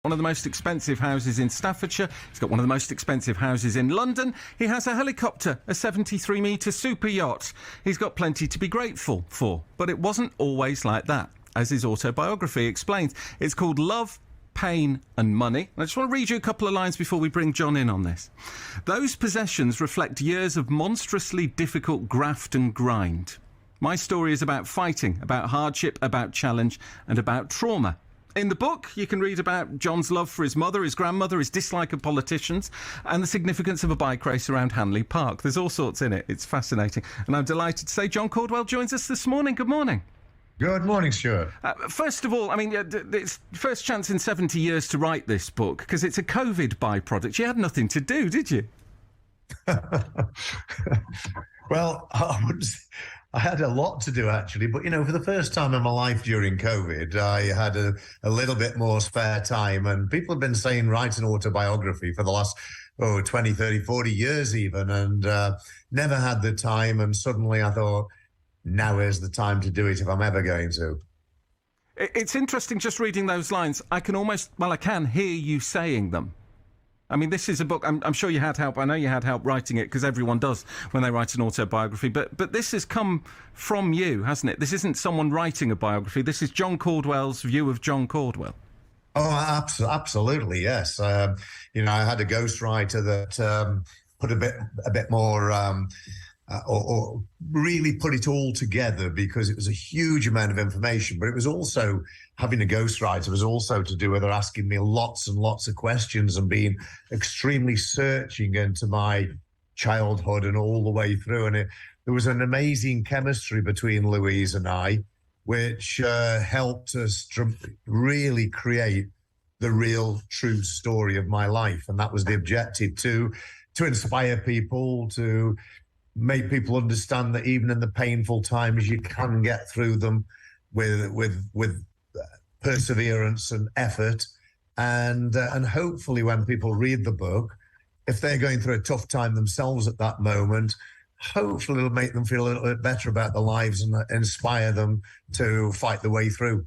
One of the most expensive houses in Staffordshire. He's got one of the most expensive houses in London. He has a helicopter, a 73-metre super yacht. He's got plenty to be grateful for. But it wasn't always like that, as his autobiography explains. It's called Love, Pain and Money. I just want to read you a couple of lines before we bring John in on this. Those possessions reflect years of monstrously difficult graft and grind. My story is about fighting, about hardship, about challenge and about trauma. In the book, you can read about John's love for his mother, his grandmother, his dislike of politicians, and the significance of a bike race around Hanley Park. There's all sorts in it. It's fascinating. And I'm delighted to say John Caudwell joins us this morning. Good morning. Good morning, Stuart. First of all, I mean, it's first chance in 70 years to write this book, because it's a COVID byproduct. You had nothing to do, did you? Well, I had a lot to do, actually. But, you know, for the first time in my life during COVID, I had a little bit more spare time. And people have been saying write an autobiography for the last, 20, 30, 40 years even, and never had the time. And suddenly I thought, now is the time to do it if I'm ever going to. It's interesting just reading those lines. I can hear you saying them. I mean, this is a book, I'm sure you had help. I know you had help writing it, because everyone does when they write an autobiography. But this has come from you, hasn't it? This isn't someone writing a biography. This is John Caudwell's view of John Caudwell. Oh, absolutely, yes. I had a ghostwriter that put a bit more... or really put it all together, because it was a huge amount of information. But it was also, having a ghostwriter was also to do with her asking me lots and lots of questions and being extremely searching into my childhood and all the way through. And there was an amazing chemistry between Louise and I, which helped us to really create the real true story of my life. And that was the objective, to inspire people, to make people understand that even in the painful times, you can get through them with perseverance and effort. And hopefully when people read the book, if they're going through a tough time themselves at that moment, hopefully it'll make them feel a little bit better about their lives and inspire them to fight the way through.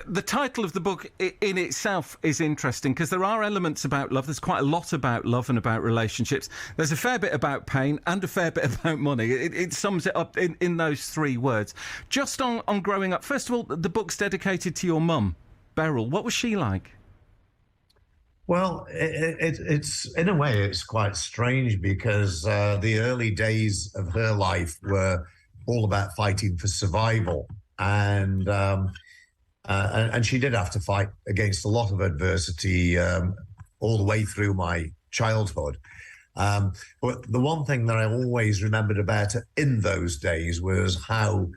The title of the book in itself is interesting, because there are elements about love. There's quite a lot about love and about relationships. There's a fair bit about pain and a fair bit about money. It sums it up in those three words. Just on growing up, first of all, the book's dedicated to your mum, Beryl. What was she like? Well, it's in a way, it's quite strange, because the early days of her life were all about fighting for survival. And she did have to fight against a lot of adversity all the way through my childhood. But the one thing that I always remembered about her in those days was how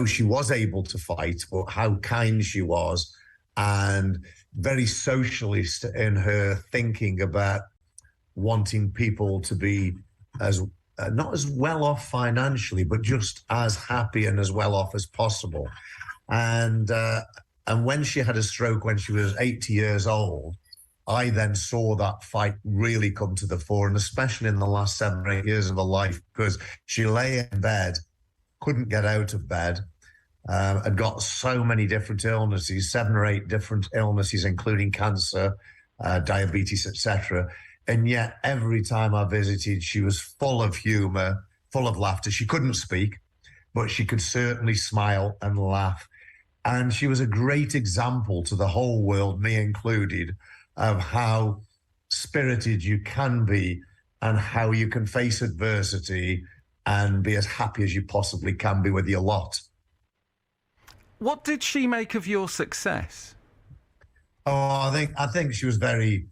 she was able to fight, but how kind she was, and very socialist in her thinking about wanting people to be as not as well off financially, but just as happy and as well off as possible. And when she had a stroke when she was 80 years old, I then saw that fight really come to the fore, and especially in the last 7 or 8 years of her life, because she lay in bed, couldn't get out of bed, had got so many different illnesses, 7 or 8 different illnesses, including cancer, diabetes, etc. And yet every time I visited, she was full of humour, full of laughter. She couldn't speak, but she could certainly smile and laugh. And she was a great example to the whole world, me included, of how spirited you can be and how you can face adversity and be as happy as you possibly can be with your lot. What did she make of your success? Oh, I think she was very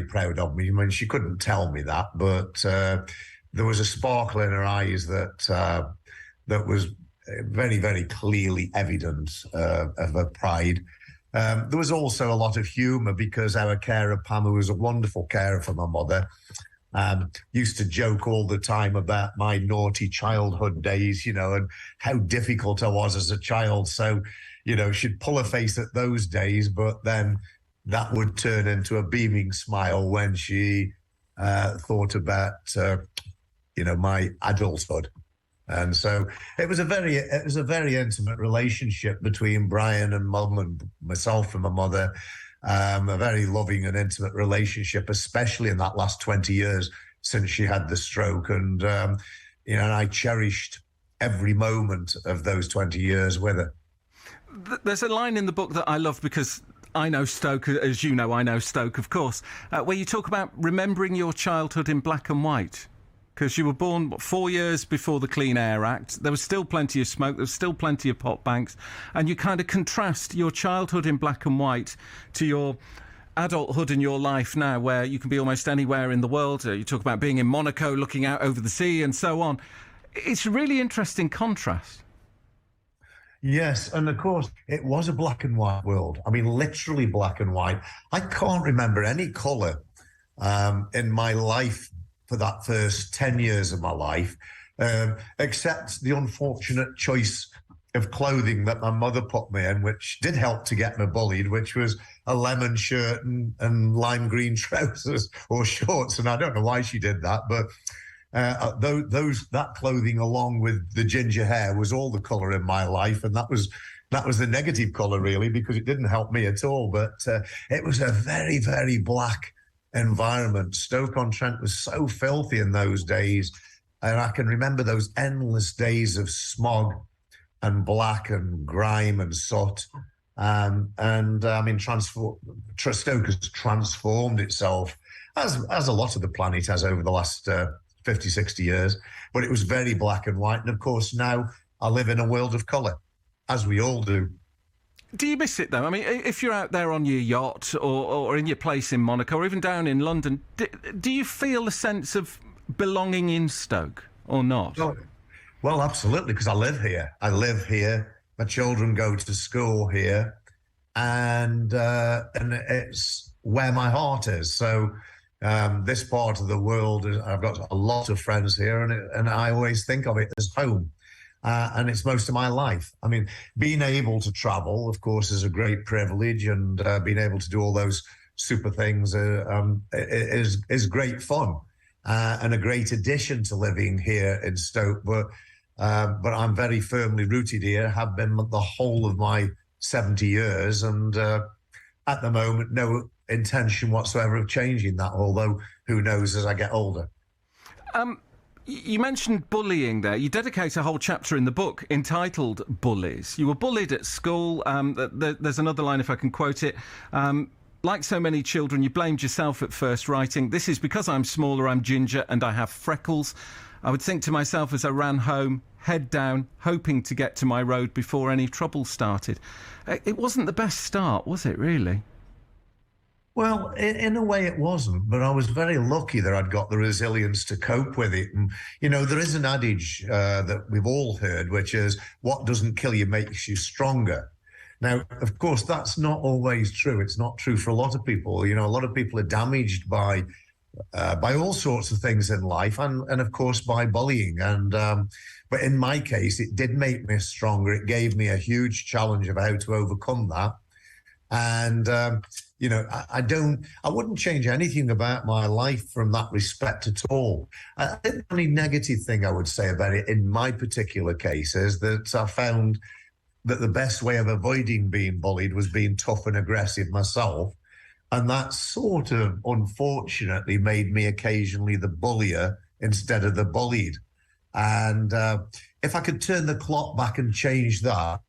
proud of me. I mean, she couldn't tell me that, but there was a sparkle in her eyes that was very, very clearly evident of her pride. There was also a lot of humour, because our carer, Pam, who was a wonderful carer for my mother, used to joke all the time about my naughty childhood days, and how difficult I was as a child. So, she'd pull her face at those days, but then that would turn into a beaming smile when she thought about, my adulthood. And so it was a very intimate relationship between Brian and Mum and myself and my mother. a very loving and intimate relationship, especially in that last 20 years since she had the stroke. And, and I cherished every moment of those 20 years with her. There's a line in the book that I love because I know Stoke, as you know, I know Stoke, of course, where you talk about remembering your childhood in black and white. Because you were born 4 years before the Clean Air Act. There was still plenty of smoke. There was still plenty of pot banks. And you kind of contrast your childhood in black and white to your adulthood in your life now, where you can be almost anywhere in the world. You talk about being in Monaco, looking out over the sea and so on. It's a really interesting contrast. Yes, and of course, it was a black and white world. I mean, literally black and white. I can't remember any colour in my life for that first 10 years of my life, except the unfortunate choice of clothing that my mother put me in, which did help to get me bullied, which was a lemon shirt and lime green trousers or shorts. And I don't know why she did that, but that clothing, along with the ginger hair, was all the colour in my life. And that was the negative colour, really, because it didn't help me at all. But it was a very, very black environment. Stoke-on-Trent was so filthy in those days, and I can remember those endless days of smog and black and grime and soot. And I mean, Stoke has transformed itself, as a lot of the planet has over the last 50, 60 years, but it was very black and white. And of course, now I live in a world of colour, as we all do. Do you miss it, though? I mean, if you're out there on your yacht or in your place in Monaco or even down in London, do you feel a sense of belonging in Stoke or not? Well, absolutely, because I live here. My children go to school here, and it's where my heart is. So this part of the world, I've got a lot of friends here, and I always think of it as home. And it's most of my life. I mean, being able to travel, of course, is a great privilege, and being able to do all those super things is great fun and a great addition to living here in Stoke. But I'm very firmly rooted here, have been the whole of my 70 years, and at the moment, no intention whatsoever of changing that, although who knows as I get older. You mentioned bullying there. You dedicate a whole chapter in the book entitled Bullies. You were bullied at school. There's another line, if I can quote it. Like so many children, you blamed yourself at first, writing, "This is because I'm smaller, I'm ginger, and I have freckles. I would think to myself as I ran home, head down, hoping to get to my road before any trouble started." It wasn't the best start, was it, really? Well, in a way it wasn't, but I was very lucky that I'd got the resilience to cope with it. And, there is an adage that we've all heard, which is, what doesn't kill you makes you stronger. Now, of course, that's not always true. It's not true for a lot of people. A lot of people are damaged by all sorts of things in life, and of course, by bullying. But in my case, it did make me stronger. It gave me a huge challenge of how to overcome that. And, I wouldn't change anything about my life from that respect at all. I think the only negative thing I would say about it in my particular case is that I found that the best way of avoiding being bullied was being tough and aggressive myself. And that sort of, unfortunately, made me occasionally the bullier instead of the bullied. And if I could turn the clock back and change that,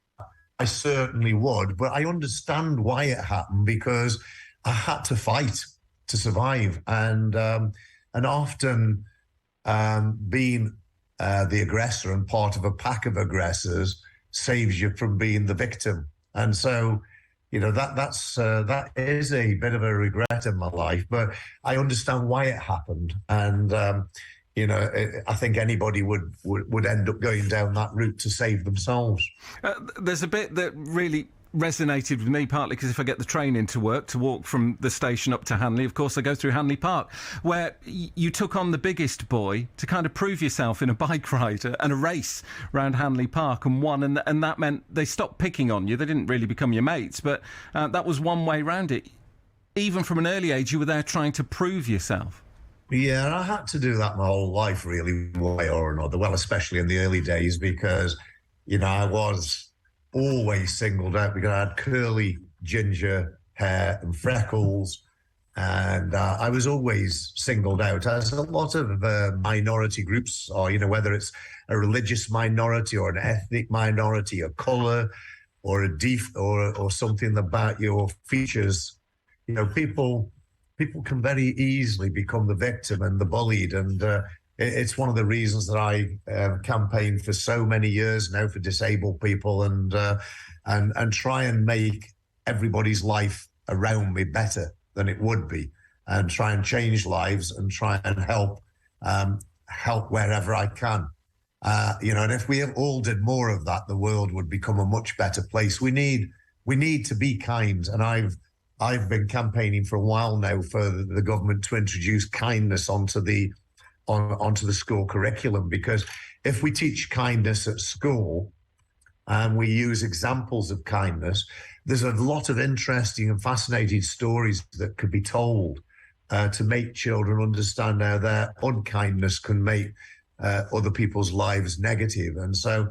I certainly would, but I understand why it happened, because I had to fight to survive, and often being the aggressor and part of a pack of aggressors saves you from being the victim. And so, that is a bit of a regret in my life, but I understand why it happened, and I think anybody would end up going down that route to save themselves. There's a bit that really resonated with me, partly because if I get the train into work to walk from the station up to Hanley, of course I go through Hanley Park, where you took on the biggest boy to kind of prove yourself in a bike ride and a race around Hanley Park, and won, and that meant they stopped picking on you. They didn't really become your mates, but that was one way round it. Even from an early age, you were there trying to prove yourself. Yeah, I had to do that my whole life, really, one way or another. Well, especially in the early days, because, I was always singled out because I had curly, ginger hair and freckles. And I was always singled out, as a lot of minority groups are, whether it's a religious minority or an ethnic minority, a colour or or something about your features. People can very easily become the victim and the bullied. And it's one of the reasons that I campaigned for so many years now for disabled people and try and make everybody's life around me better than it would be, and try and change lives and try and help wherever I can. And if we all did more of that, the world would become a much better place. We need to be kind, and I've been campaigning for a while now for the government to introduce kindness onto the school curriculum, because if we teach kindness at school and we use examples of kindness, there's a lot of interesting and fascinating stories that could be told to make children understand how their unkindness can make other people's lives negative. And so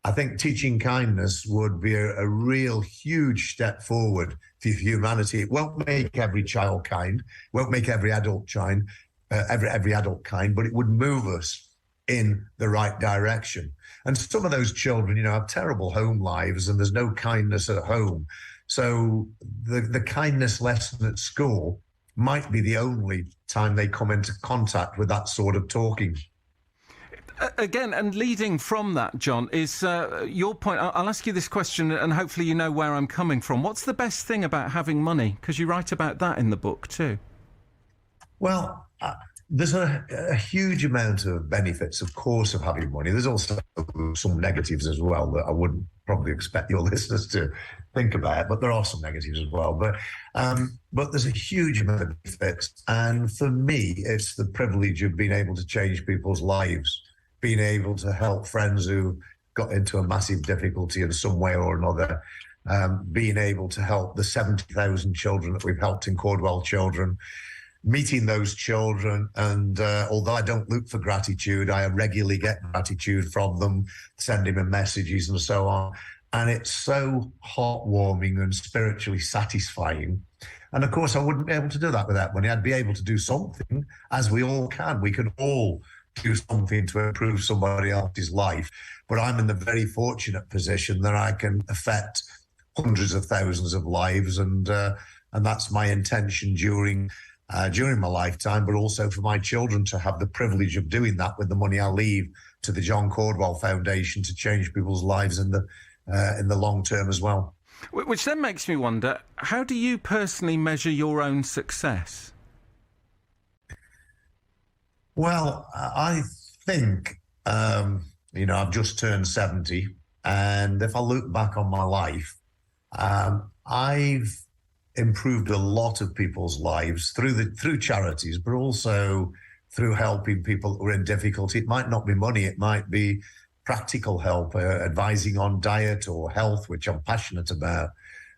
I think teaching kindness would be a real huge step forward for humanity. It won't make every child kind, won't make every adult kind, every adult kind, but it would move us in the right direction. And some of those children, have terrible home lives, and there's no kindness at home. So the kindness lesson at school might be the only time they come into contact with that sort of talking. Again, and leading from that, John, is your point. I'll ask you this question, and hopefully you know where I'm coming from. What's the best thing about having money? Because you write about that in the book too. Well, there's a huge amount of benefits, of course, of having money. There's also some negatives as well that I wouldn't probably expect your listeners to think about, but there are some negatives as well. But there's a huge amount of benefits. And for me, it's the privilege of being able to change people's lives, being able to help friends who got into a massive difficulty in some way or another, being able to help the 70,000 children that we've helped in Caudwell Children, meeting those children. And although I don't look for gratitude, I regularly get gratitude from them, sending them messages and so on. And it's so heartwarming and spiritually satisfying. And of course, I wouldn't be able to do that without money. I'd be able to do something, as we all can. We can all do something to improve somebody else's life. But I'm in the very fortunate position that I can affect hundreds of thousands of lives. And that's my intention during my lifetime, but also for my children to have the privilege of doing that with the money I leave to the John Caudwell Foundation to change people's lives in the long term as well. Which then makes me wonder, how do you personally measure your own success? Well, I think, I've just turned 70, and if I look back on my life, I've improved a lot of people's lives through charities, but also through helping people who are in difficulty. It might not be money, it might be practical help, advising on diet or health, which I'm passionate about,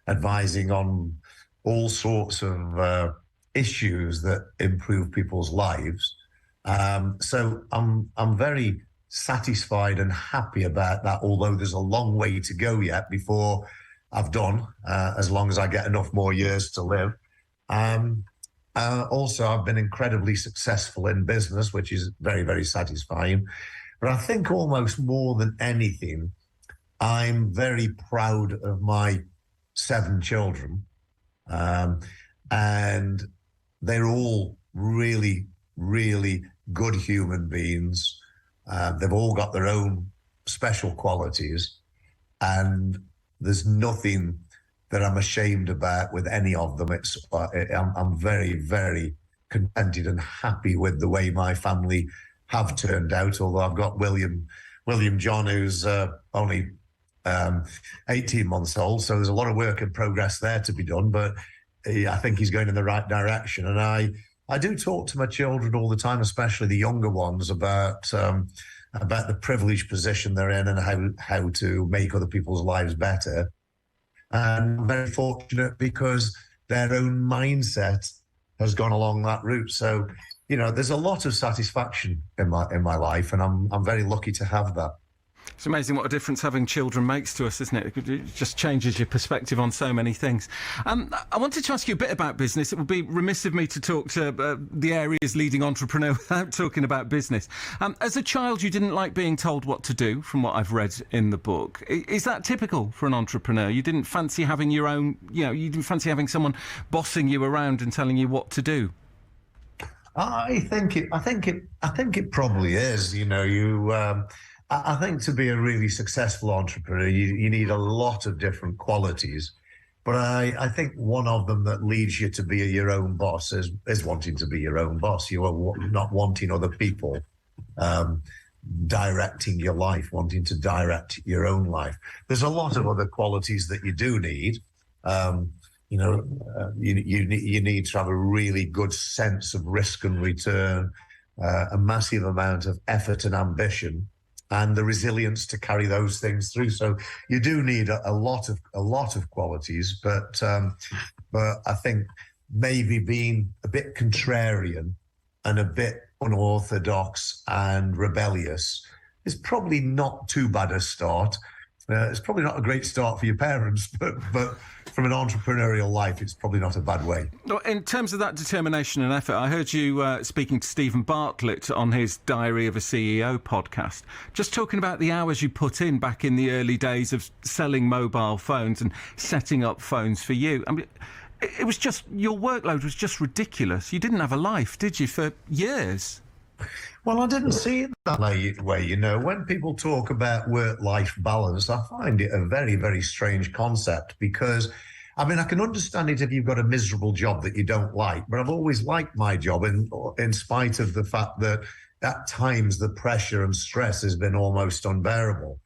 advising on all sorts of issues that improve people's lives. So I'm very satisfied and happy about that, although there's a long way to go yet before I've done, as long as I get enough more years to live. Also, I've been incredibly successful in business, which is very, very satisfying. But I think almost more than anything, I'm very proud of my 7 children. And they're all really, really good human beings. They've all got their own special qualities. And there's nothing that I'm ashamed about with any of them. I'm very, very contented and happy with the way my family have turned out, although I've got William John, who's only 18 months old, so there's a lot of work in progress there to be done, but I think he's going in the right direction. And I do talk to my children all the time, especially the younger ones, about the privileged position they're in and how to make other people's lives better. And I'm very fortunate because their own mindset has gone along that route. So, there's a lot of satisfaction in my life, and I'm very lucky to have that. It's amazing what a difference having children makes to us, isn't it? It just changes your perspective on so many things. I wanted to ask you a bit about business. It would be remiss of me to talk to the area's leading entrepreneur without talking about business. As a child, you didn't like being told what to do, from what I've read in the book. Is that typical for an entrepreneur? You didn't fancy having your own, you didn't fancy having someone bossing you around and telling you what to do? I think it probably is. I think to be a really successful entrepreneur, you need a lot of different qualities. But I think one of them that leads you to be your own boss is wanting to be your own boss. You are not wanting other people directing your life, wanting to direct your own life. There's a lot of other qualities that you do need. You need to have a really good sense of risk and return, a massive amount of effort and ambition, and the resilience to carry those things through. So you do need a lot of qualities, but I think maybe being a bit contrarian and a bit unorthodox and rebellious is probably not too bad a start. It's probably not a great start for your parents, but from an entrepreneurial life, it's probably not a bad way. In terms of that determination and effort, I heard you speaking to Stephen Bartlett on his Diary of a CEO podcast, just talking about the hours you put in back in the early days of selling mobile phones and setting up phones for you. I mean, it was just, your workload was just ridiculous. You didn't have a life, did you, for years? Well, I didn't see it that way. When people talk about work-life balance, I find it a very, very strange concept because, I can understand it if you've got a miserable job that you don't like, but I've always liked my job in spite of the fact that at times the pressure and stress has been almost unbearable.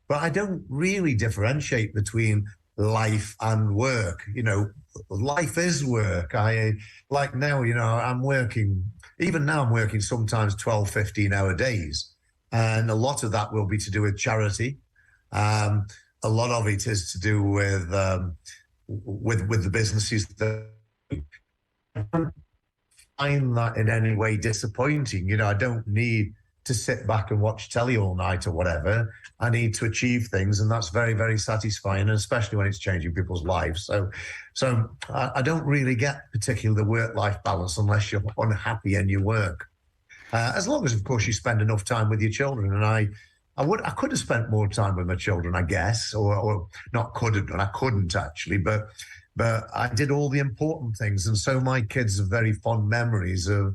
But I don't really differentiate between life and work. Life is work. I'm working. Even now I'm working sometimes 12, 15-hour days. And a lot of that will be to do with charity. A lot of it is to do with the businesses that I don't find that in any way disappointing. I don't need to sit back and watch telly all night or whatever. I need to achieve things, and that's very, very satisfying, and especially when it's changing people's lives. So I don't really get particularly the work-life balance unless you're unhappy in your work. As long as, of course, you spend enough time with your children. And I could have spent more time with my children, I guess, or not could have done. I couldn't actually, but I did all the important things, and so my kids have very fond memories of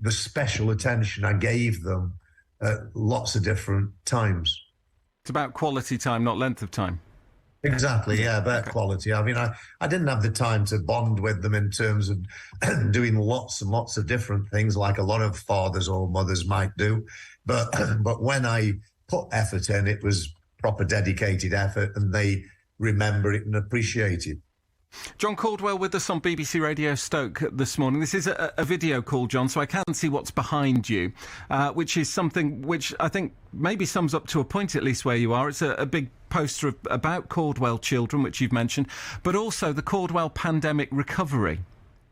the special attention I gave them at lots of different times. It's about quality time, not length of time. Exactly, yeah, about quality. I didn't have the time to bond with them in terms of doing lots and lots of different things like a lot of fathers or mothers might do. But when I put effort in, it was proper dedicated effort, and they remember it and appreciate it. John Caudwell with us on BBC Radio Stoke this morning. This is a video call, John, so I can see what's behind you, which is something which I think maybe sums up to a point at least where you are. It's a big poster about Caudwell children, which you've mentioned, but also the Caudwell pandemic recovery.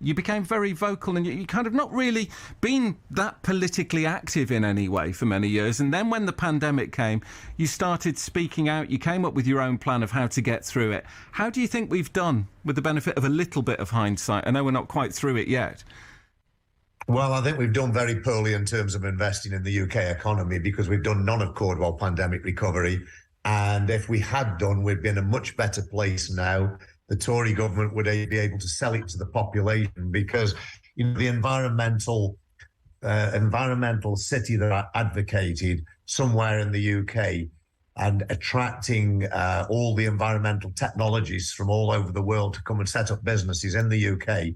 You became very vocal, and you kind of not really been that politically active in any way for many years. And then when the pandemic came, you started speaking out. You came up with your own plan of how to get through it. How do you think we've done, with the benefit of a little bit of hindsight? I know we're not quite through it yet. Well, I think we've done very poorly in terms of investing in the UK economy because we've done none of Caudwell pandemic recovery. And if we had done, we'd be in a much better place now. The Tory government would be able to sell it to the population because the environmental city that I advocated somewhere in the UK and attracting all the environmental technologists from all over the world to come and set up businesses in the UK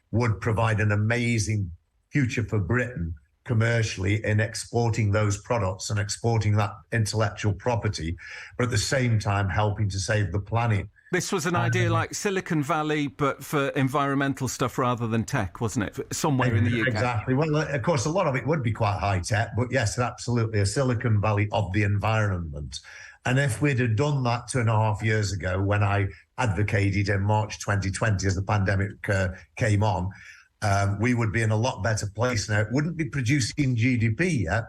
would provide an amazing future for Britain commercially in exporting those products and exporting that intellectual property, but at the same time helping to save the planet. This was an idea like Silicon Valley, but for environmental stuff rather than tech, wasn't it? Somewhere in the UK. Exactly. Well, of course, a lot of it would be quite high tech, but yes, absolutely, a Silicon Valley of the environment. And if we'd have done that 2.5 years ago, when I advocated in March 2020 as the pandemic came on, we would be in a lot better place now. It wouldn't be producing GDP yet,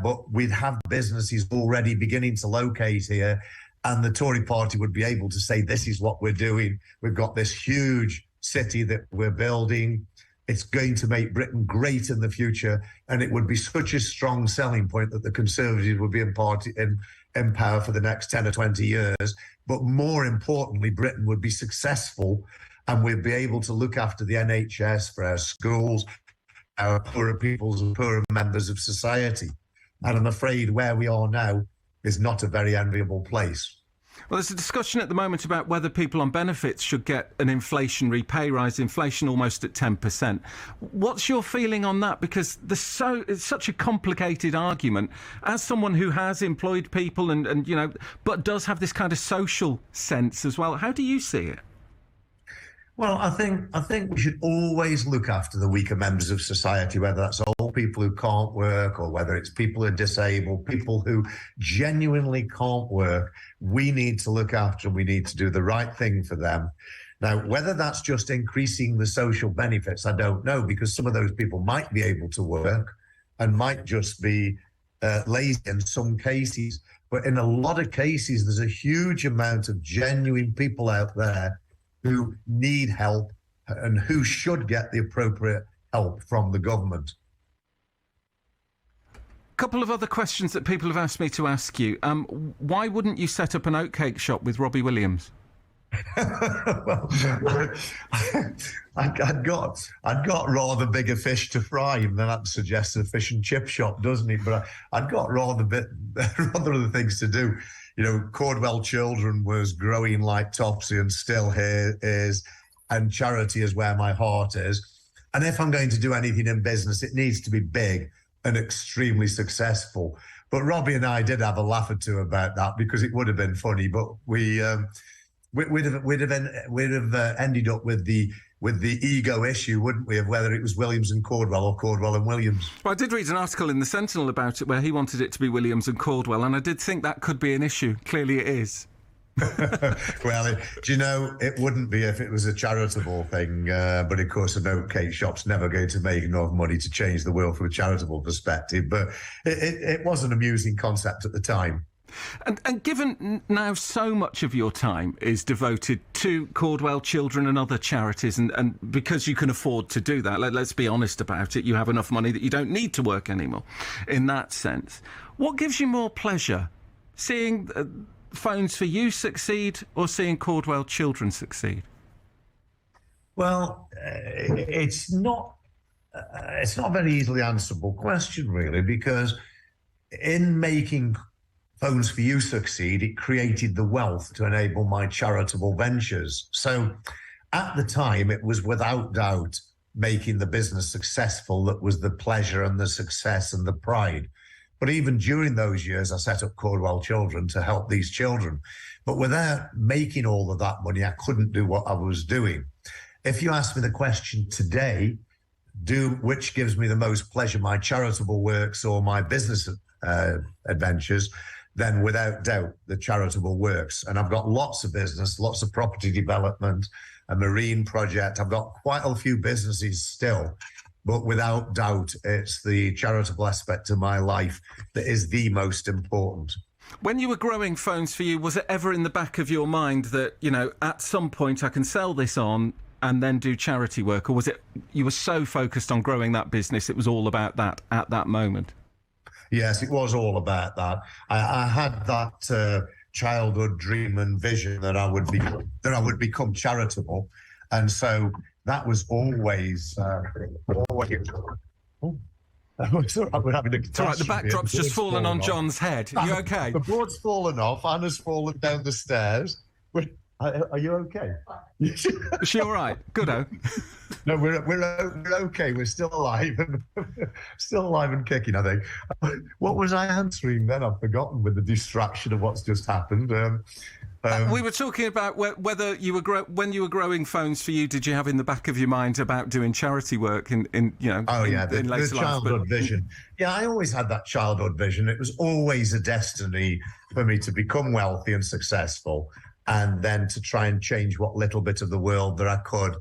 but we'd have businesses already beginning to locate here, and the Tory party would be able to say, this is what we're doing. We've got this huge city that we're building. It's going to make Britain great in the future, and it would be such a strong selling point that the Conservatives would be in power for the next 10 or 20 years. But more importantly, Britain would be successful, and we'd be able to look after the NHS, for our schools, our poorer peoples and poorer members of society. And I'm afraid where we are now is not a very enviable place. Well, there's a discussion at the moment about whether people on benefits should get an inflationary pay rise, inflation almost at 10%. What's your feeling on that? Because it's such a complicated argument. As someone who has employed people and but does have this kind of social sense as well, how do you see it? Well, I think we should always look after the weaker members of society, whether that's old people who can't work or whether it's people who are disabled, people who genuinely can't work. We need to look after and we need to do the right thing for them. Now, whether that's just increasing the social benefits, I don't know, because some of those people might be able to work and might just be lazy in some cases. But in a lot of cases, there's a huge amount of genuine people out there who need help and who should get the appropriate help from the government. A couple of other questions that people have asked me to ask you. Why wouldn't you set up an oatcake shop with Robbie Williams? Well, I'd got rather bigger fish to fry, and then that suggests a fish and chip shop, doesn't it? But I'd got rather other things to do. Caudwell Children was growing like topsy and still here is, and charity is where my heart is. And if I'm going to do anything in business, it needs to be big and extremely successful. But Robbie and I did have a laugh or two about that because it would have been funny, but we'd have ended up with the ego issue, wouldn't we, of whether it was Williams and Caudwell or Caudwell and Williams. Well, I did read an article in the Sentinel about it where he wanted it to be Williams and Caudwell, and I did think that could be an issue. Clearly it is. Well, it wouldn't be if it was a charitable thing, but of course an oatcake shop's never going to make enough money to change the world from a charitable perspective, but it was an amusing concept at the time. And given now so much of your time is devoted to Caudwell Children and other charities, and because you can afford to do that, let's be honest about it, you have enough money that you don't need to work anymore, in that sense. What gives you more pleasure? Seeing Phones for You succeed or seeing Caudwell Children succeed? Well, it's not a very easily answerable question, really, because in making Phones for You succeed, it created the wealth to enable my charitable ventures. So at the time, it was without doubt making the business successful that was the pleasure and the success and the pride. But even during those years, I set up Caudwell Children to help these children. But without making all of that money, I couldn't do what I was doing. If you ask me the question today, which gives me the most pleasure, my charitable works or my business adventures, then without doubt the charitable works. And I've got lots of business, lots of property development, a marine project. I've got quite a few businesses still, but without doubt it's the charitable aspect of my life that is the most important. When you were growing Phones for You, was it ever in the back of your mind that, at some point I can sell this on and then do charity work? Or was it you were so focused on growing that business, it was all about that at that moment? Yes, it was all about that. I had that childhood dream and vision that I would become charitable, and so that was always. It's all right, we're having a catastrophe. It's all right, the backdrop's just fallen on John's head. Are you okay? The board's fallen off. Anna's fallen down the stairs. Are you okay? Is she all right? Good-o. No, we're okay. We're still alive and kicking, I think. What was I answering then? I've forgotten with the distraction of what's just happened. We were talking about whether you were when you were growing Phones for You, did you have in the back of your mind about doing charity work in the childhood vision. Yeah, I always had that childhood vision. It was always a destiny for me to become wealthy and successful, and then to try and change what little bit of the world that I could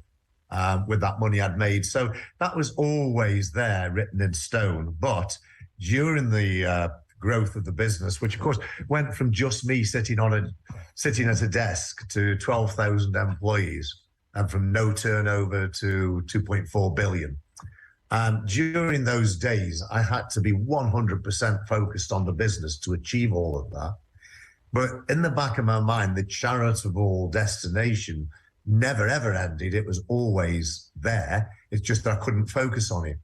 with that money I'd made. So that was always there, written in stone. But during the growth of the business, which of course went from just me sitting at a desk to 12,000 employees, and from no turnover to 2.4 billion. And during those days, I had to be 100% focused on the business to achieve all of that. But in the back of my mind, the charitable destination never, ever ended. It was always there. It's just that I couldn't focus on it.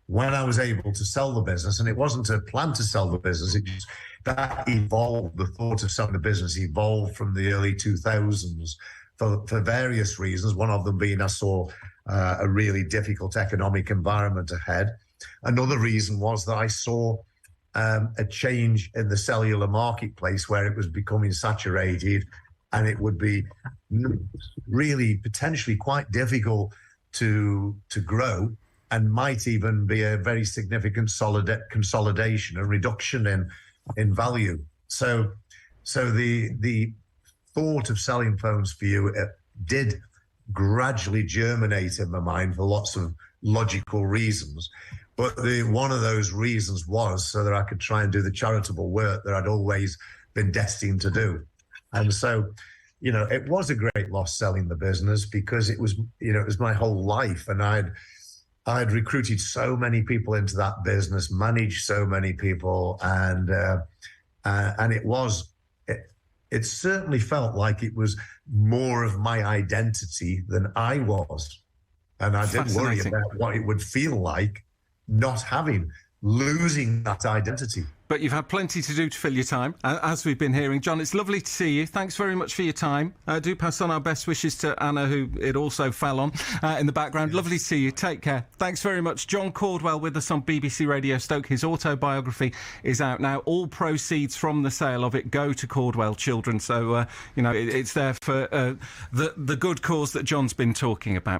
When I was able to sell the business, and it wasn't a plan to sell the business, it just that evolved. The thought of selling the business evolved from the early 2000s for various reasons. One of them being I saw a really difficult economic environment ahead. Another reason was that I saw a change in the cellular marketplace where it was becoming saturated, and it would be really potentially quite difficult to grow, and might even be a very significant consolidation, a reduction in value. So the thought of selling Phones for You did gradually germinate in my mind for lots of logical reasons. But one of those reasons was so that I could try and do the charitable work that I'd always been destined to do. And so, it was a great loss selling the business, because it was my whole life, and I'd recruited so many people into that business, managed so many people, and it certainly felt like it was more of my identity than I was. And I did worry about what it would feel like not losing that identity. But you've had plenty to do to fill your time, as we've been hearing. John, it's lovely to see you. Thanks very much for your time. Do pass on our best wishes to Anna, who it also fell on in the background. Yes. Lovely to see you. Take care. Thanks very much. John Caudwell with us on BBC Radio Stoke. His autobiography is out now. All proceeds from the sale of it go to Caudwell Children. So, it's there for the good cause that John's been talking about.